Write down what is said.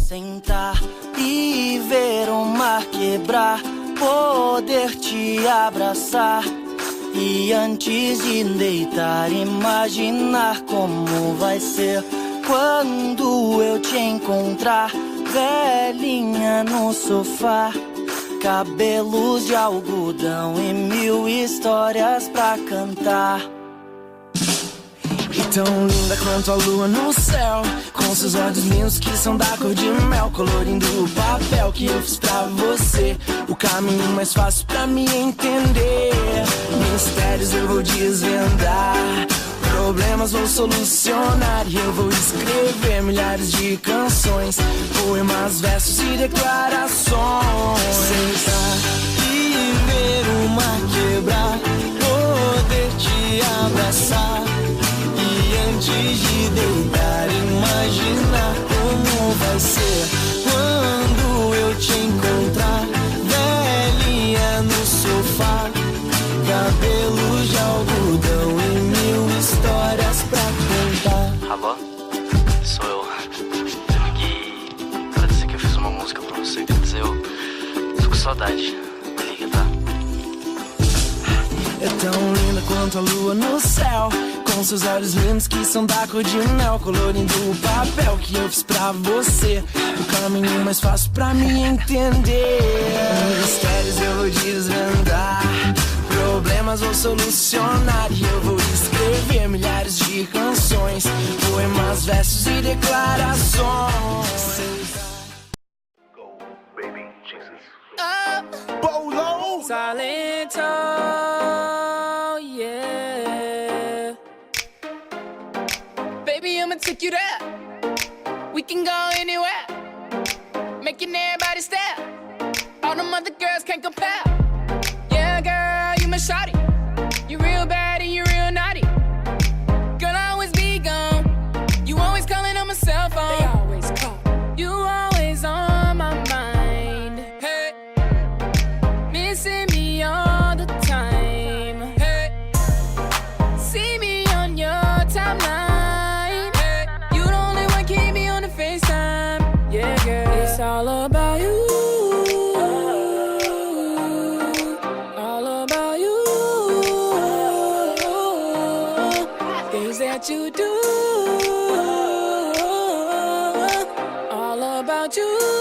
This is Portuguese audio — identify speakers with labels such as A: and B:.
A: sentar e ver o mar quebrar, poder te abraçar e antes de deitar imaginar como vai ser quando eu te encontrar, velhinha no sofá, cabelos de algodão e 1000 histórias pra cantar. E tão linda quanto a lua no céu, com seus olhos lindos que são da cor de mel, colorindo o papel que eu fiz pra você, o caminho mais fácil pra me entender. Mistérios eu vou desvendar, problemas vou solucionar, e eu vou escrever milhares de canções, poemas, versos e declarações. Sentar e ver o mar quebrar, poder te abraçar e antes de deitar imaginar como vai ser quando eu te encontrar, velhinha no sofá, cabelos de algodão e 1000 histórias pra contar.
B: Alô? Sou eu. Eu liguei pra dizer que eu fiz uma música pra você. Quer dizer, eu tô com saudade. Me liga, tá?
A: É tão linda quanto a lua no céu, com seus olhos lindos que são da cor de mel, colorindo o papel que eu fiz pra você, o caminho mais fácil pra me entender. Mistérios eu vou desvendar, problemas vou solucionar, e eu vou escrever milhares de canções, poemas, versos e declarações.
B: Go, baby, Jesus.
A: Bolo!
C: Silent, yeah. Baby, I'ma take you there. We can go anywhere, making everybody stare. All them other girls can't compare. Yeah, girl, you my shawty. You real bad and you real naughty. Girl, I always be gone. You always calling on my cell phone. They always call. You always on my mind. Hey, missing me all the time. Hey, see me on your timeline. Hey, you the only one keep me on the FaceTime. Yeah, girl, it's all about you. That you do, all about you.